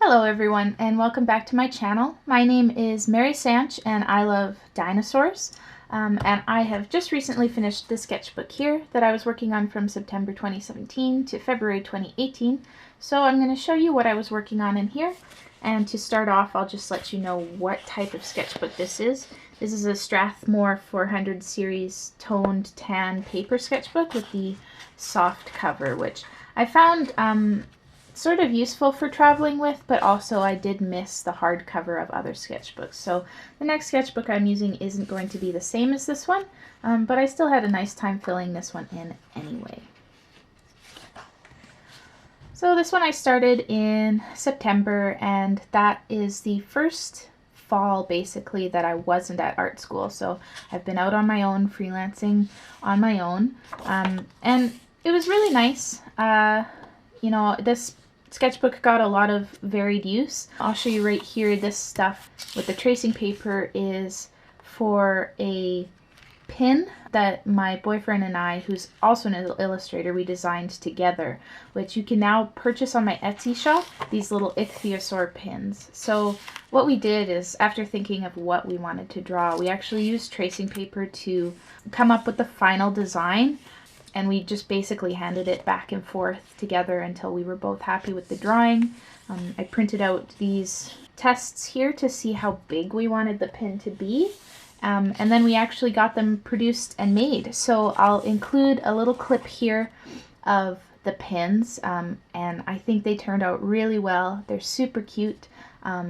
Hello everyone and welcome back to my channel. My name is Mary Sanche and I love dinosaurs. And I have just recently finished the sketchbook here that I was working on from September 2017 to February 2018. So I'm going to show you what I was working on in here. And to start off, I'll just let you know what type of sketchbook this is. This is a Strathmore 400 series toned tan paper sketchbook with the soft cover, which I found sort of useful for traveling with, but also I did miss the hardcover of other sketchbooks. So the next sketchbook I'm using isn't going to be the same as this one, but I still had a nice time filling this one in anyway. So this one I started in September, and that is the first fall basically that I wasn't at art school. So I've been out on my own, freelancing on my own, and it was really nice. You know, this sketchbook got a lot of varied use. I'll show you right here. This stuff with the tracing paper is for a pin that my boyfriend and I, who's also an illustrator, we designed together, which you can now purchase on my Etsy shop, these little ichthyosaur pins. So what we did is, after thinking of what we wanted to draw, we actually used tracing paper to come up with the final design. And we just basically handed it back and forth together until we were both happy with the drawing. I printed out these tests here to see how big we wanted the pin to be. And then we actually got them produced and made. So I'll include a little clip here of the pins. And I think they turned out really well. They're super cute.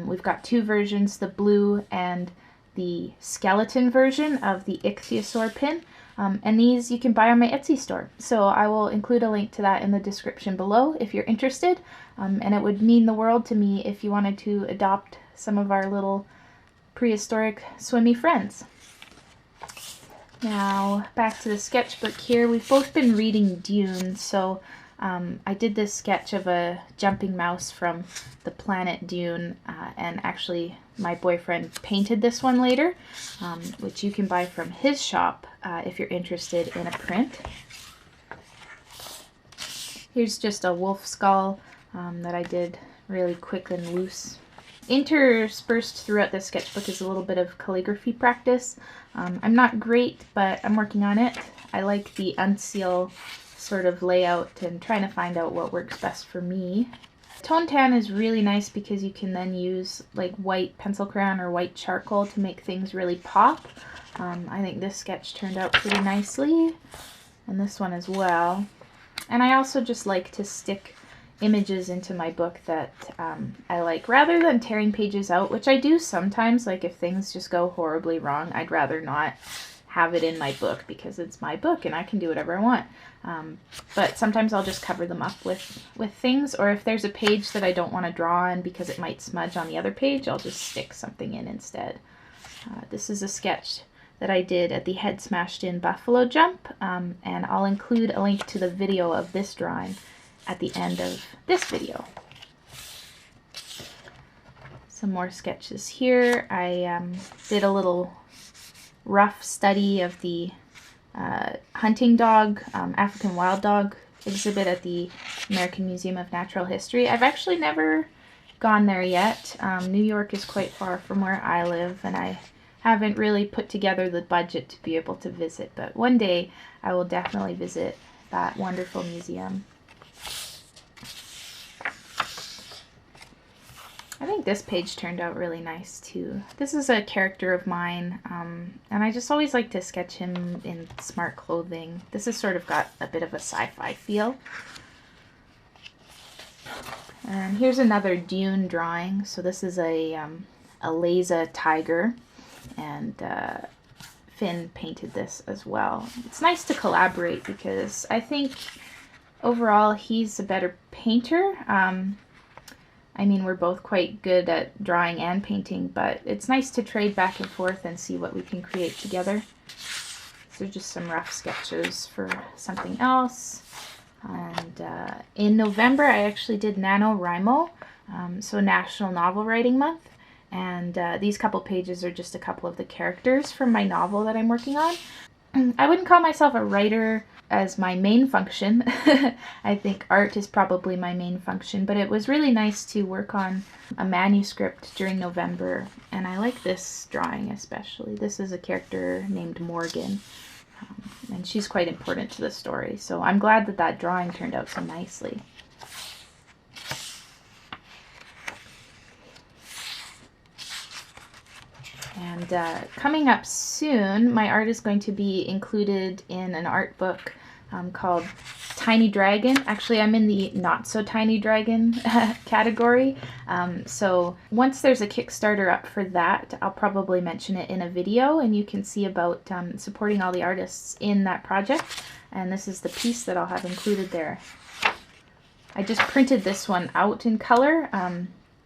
We've got two versions, the blue and the skeleton version of the ichthyosaur pin. And these you can buy on my Etsy store. So I will include a link to that in the description below if you're interested. And it would mean the world to me if you wanted to adopt some of our little prehistoric swimmy friends. Now back to the sketchbook here. We've both been reading Dune, so I did this sketch of a jumping mouse from the planet Dune, and actually my boyfriend painted this one later, which you can buy from his shop if you're interested in a print. Here's just a wolf skull that I did really quick and loose. Interspersed throughout this sketchbook is a little bit of calligraphy practice. I'm not great, but I'm working on it. I like the unseal sort of layout and trying to find out what works best for me. Tone tan is really nice because you can then use like white pencil crayon or white charcoal to make things really pop. I think this sketch turned out pretty nicely, and this one as well. And I also just like to stick images into my book that I like, rather than tearing pages out, which I do sometimes. Like if things just go horribly wrong, I'd rather not have it in my book because it's my book and I can do whatever I want. But sometimes I'll just cover them up with things, or if there's a page that I don't want to draw on because it might smudge on the other page, I'll just stick something in instead. This is a sketch that I did at the Head Smashed In Buffalo Jump, and I'll include a link to the video of this drawing at the end of this video. Some more sketches here. I did a little rough study of the hunting dog, African wild dog exhibit at the American Museum of Natural History. I've actually never gone there yet. New York is quite far from where I live, and I haven't really put together the budget to be able to visit, but one day I will definitely visit that wonderful museum. I think this page turned out really nice too. This is a character of mine, and I just always like to sketch him in smart clothing. This has sort of got a bit of a sci-fi feel. And here's another Dune drawing. So this is a Leza tiger, and Finn painted this as well. It's nice to collaborate because I think overall he's a better painter. I mean, we're both quite good at drawing and painting, but it's nice to trade back and forth and see what we can create together. So just some rough sketches for something else. And in November, I actually did NaNoWriMo, so National Novel Writing Month. And these couple pages are just a couple of the characters from my novel that I'm working on. I wouldn't call myself a writer as my main function. I think art is probably my main function, but it was really nice to work on a manuscript during November, and I like this drawing especially. This is a character named Morgan, and she's quite important to the story, so I'm glad that that drawing turned out so nicely. And coming up soon, my art is going to be included in an art book called Tiny Dragon. Actually, I'm in the Not So Tiny Dragon category. So once there's a Kickstarter up for that, I'll probably mention it in a video, and you can see about supporting all the artists in that project. And this is the piece that I'll have included there. I just printed this one out in color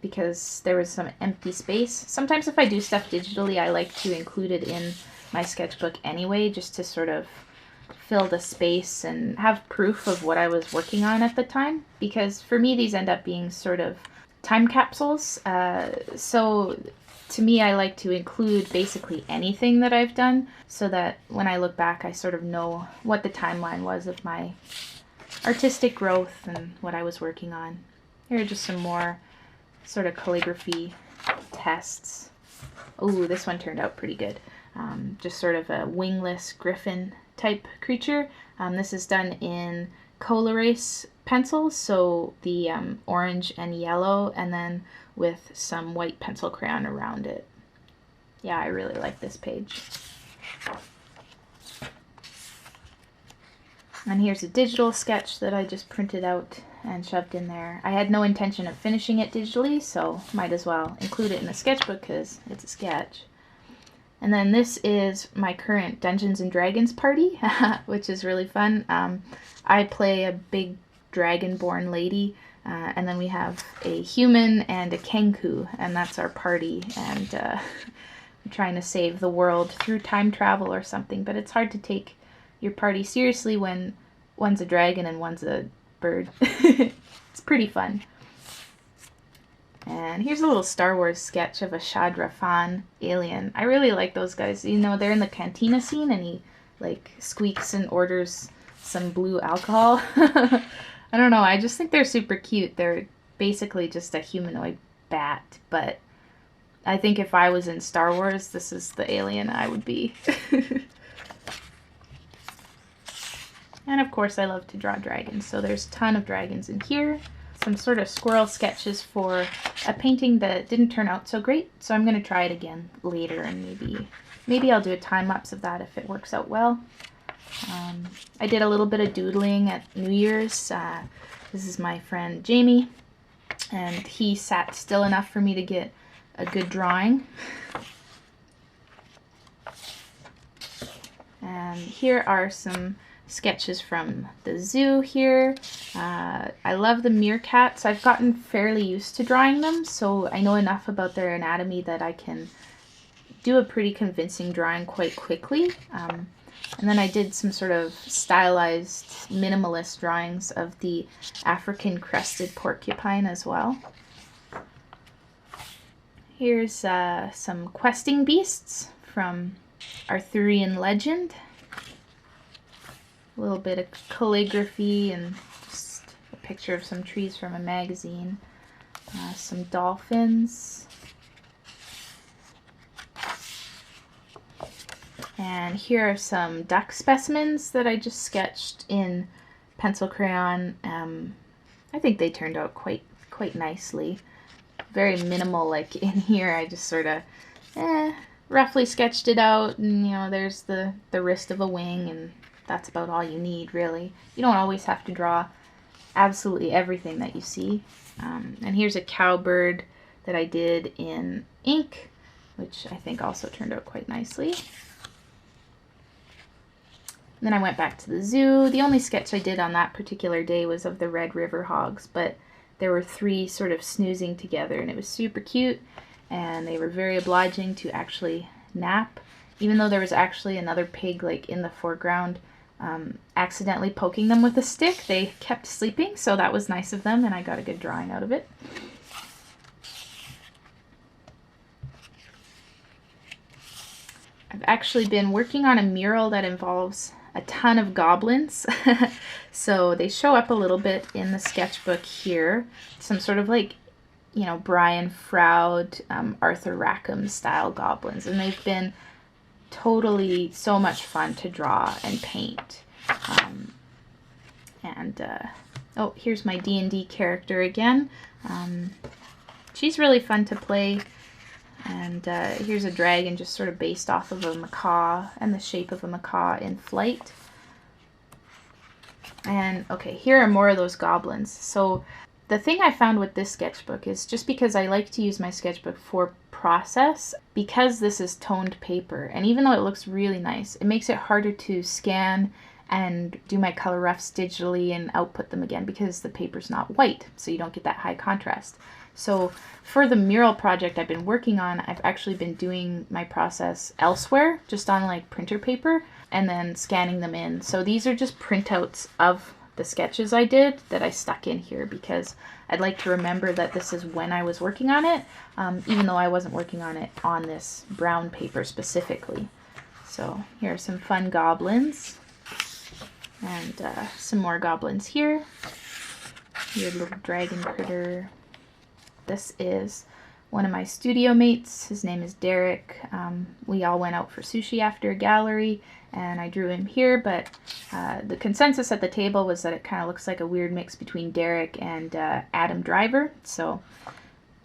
because there was some empty space. Sometimes if I do stuff digitally, I like to include it in my sketchbook anyway, just to sort of fill the space and have proof of what I was working on at the time, because for me these end up being sort of time capsules. So to me, I like to include basically anything that I've done so that when I look back, I sort of know what the timeline was of my artistic growth and what I was working on. Here are just some more sort of calligraphy tests. Oh, this one turned out pretty good. Just sort of a wingless griffin type creature. This is done in Colorase pencils, so the orange and yellow, and then with some white pencil crayon around it. Yeah, I really like this page. And here's a digital sketch that I just printed out and shoved in there. I had no intention of finishing it digitally, so might as well include it in the sketchbook because it's a sketch. And then this is my current Dungeons and Dragons party, which is really fun. I play a big dragonborn lady, and then we have a human and a kenku, and that's our party. And I'm trying to save the world through time travel or something, but it's hard to take your party seriously when one's a dragon and one's a bird. It's pretty fun. And here's a little Star Wars sketch of a Shadrafan alien. I really like those guys. You know, they're in the cantina scene and he like squeaks and orders some blue alcohol. I don't know, I just think they're super cute. They're basically just a humanoid bat, but I think if I was in Star Wars, this is the alien I would be. And of course I love to draw dragons, so there's a ton of dragons in here. Some sort of squirrel sketches for a painting that didn't turn out so great, so I'm going to try it again later, and maybe I'll do a time-lapse of that if it works out well. I did a little bit of doodling at New Year's. This is my friend Jamie, and he sat still enough for me to get a good drawing. And here are some sketches from the zoo here. I love the meerkats. I've gotten fairly used to drawing them, so I know enough about their anatomy that I can do a pretty convincing drawing quite quickly. And then I did some sort of stylized minimalist drawings of the African crested porcupine as well. Here's some questing beasts from Arthurian legend. A little bit of calligraphy and just a picture of some trees from a magazine. Some dolphins. And here are some duck specimens that I just sketched in pencil crayon. I think they turned out quite nicely. Very minimal, like in here I just sort of roughly sketched it out, and you know, there's the wrist of a wing, and that's about all you need, really. You don't always have to draw absolutely everything that you see. And here's a cowbird that I did in ink, which I think also turned out quite nicely. And then I went back to the zoo. The only sketch I did on that particular day was of the Red River hogs, but there were 3 sort of snoozing together, and it was super cute, and they were very obliging to actually nap, even though there was actually another pig like in the foreground accidentally poking them with a stick. They kept sleeping, so that was nice of them, and I got a good drawing out of it. I've actually been working on a mural that involves a ton of goblins. So they show up a little bit in the sketchbook here. Some sort of like, you know, Brian Froud, Arthur Rackham style goblins. And they've been totally so much fun to draw and paint. Oh, here's my D&D character again. She's really fun to play. And here's a dragon just sort of based off of a macaw and the shape of a macaw in flight. And okay, here are more of those goblins. So the thing I found with this sketchbook is just because I like to use my sketchbook for process, because this is toned paper, and even though it looks really nice, it makes it harder to scan and do my color roughs digitally and output them again because the paper's not white, so you don't get that high contrast. So for the mural project I've been working on, I've actually been doing my process elsewhere, just on like printer paper, and then scanning them in. So these are just printouts of the sketches I did that I stuck in here because I'd like to remember that this is when I was working on it, even though I wasn't working on it on this brown paper specifically. So here are some fun goblins. And some more goblins here. Weird little dragon critter. This is one of my studio mates. His name is Derek. We all went out for sushi after a gallery, and I drew him here, but the consensus at the table was that it kind of looks like a weird mix between Derek and Adam Driver. So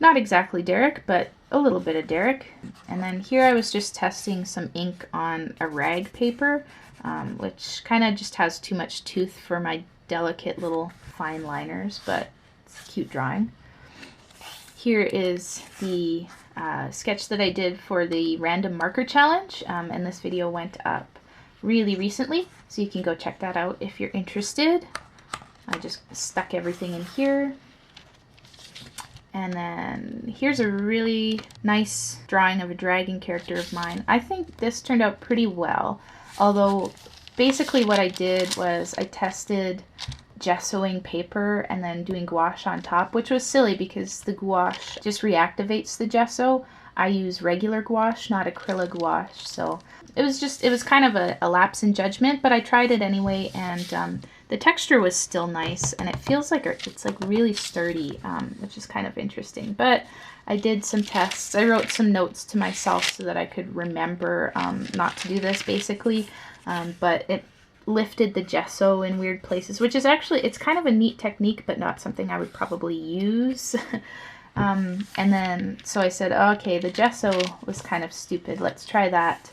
not exactly Derek, but a little bit of Derek. And then here I was just testing some ink on a rag paper, which kind of just has too much tooth for my delicate little fine liners, but it's a cute drawing. Here is the sketch that I did for the random marker challenge, and this video went up really recently, so you can go check that out if you're interested. I just stuck everything in here. And then here's a really nice drawing of a dragon character of mine. I think this turned out pretty well, although basically what I did was I tested gessoing paper and then doing gouache on top, which was silly because the gouache just reactivates the gesso. I use regular gouache, not acrylic gouache, so it was kind of a lapse in judgment, but I tried it anyway, and the texture was still nice, and it feels like it's like really sturdy, which is kind of interesting. But I did some tests. I wrote some notes to myself so that I could remember not to do this, basically, but it lifted the gesso in weird places, which is actually, it's kind of a neat technique, but not something I would probably use. And then, so I said, okay, the gesso was kind of stupid. Let's try that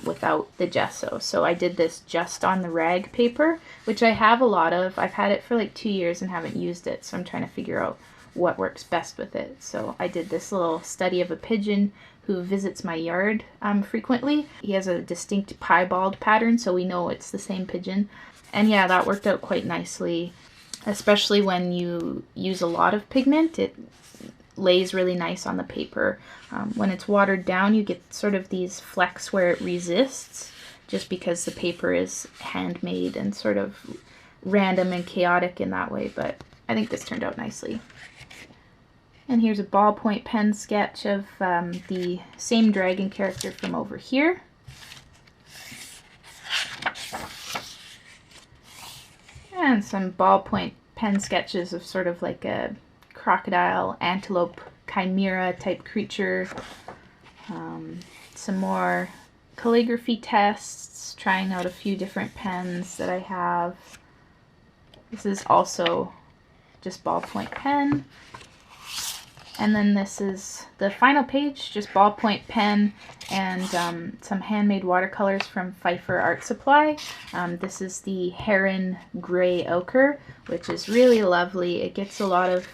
without the gesso. So I did this just on the rag paper, which I have a lot of. I've had it for like 2 years and haven't used it, so I'm trying to figure out what works best with it. So I did this little study of a pigeon who visits my yard frequently. He has a distinct piebald pattern, so we know it's the same pigeon. And yeah, that worked out quite nicely, especially when you use a lot of pigment. It lays really nice on the paper. When it's watered down, you get sort of these flecks where it resists, just because the paper is handmade and sort of random and chaotic in that way, but I think this turned out nicely. And here's a ballpoint pen sketch of the same dragon character from over here. And some ballpoint pen sketches of sort of like a crocodile, antelope, chimera type creature. Some more calligraphy tests, trying out a few different pens that I have. This is also just ballpoint pen. And then this is the final page, just ballpoint pen and some handmade watercolors from Pfeiffer Art Supply. This is the Heron Gray Ochre, which is really lovely. It gets a lot of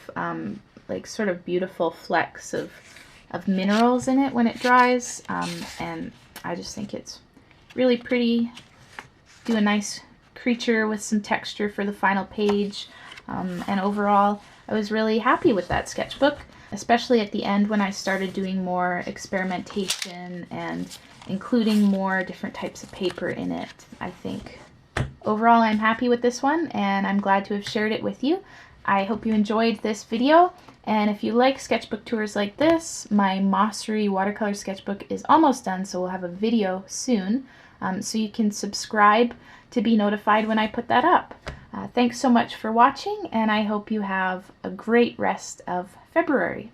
like sort of beautiful flecks of minerals in it when it dries, and I just think it's really pretty. Do a nice creature with some texture for the final page, and overall I was really happy with that sketchbook, especially at the end when I started doing more experimentation and including more different types of paper in it. I think overall I'm happy with this one, and I'm glad to have shared it with you. I hope you enjoyed this video, and if you like sketchbook tours like this, my Mossery watercolor sketchbook is almost done, so we'll have a video soon. So you can subscribe to be notified when I put that up. Thanks so much for watching, and I hope you have a great rest of February.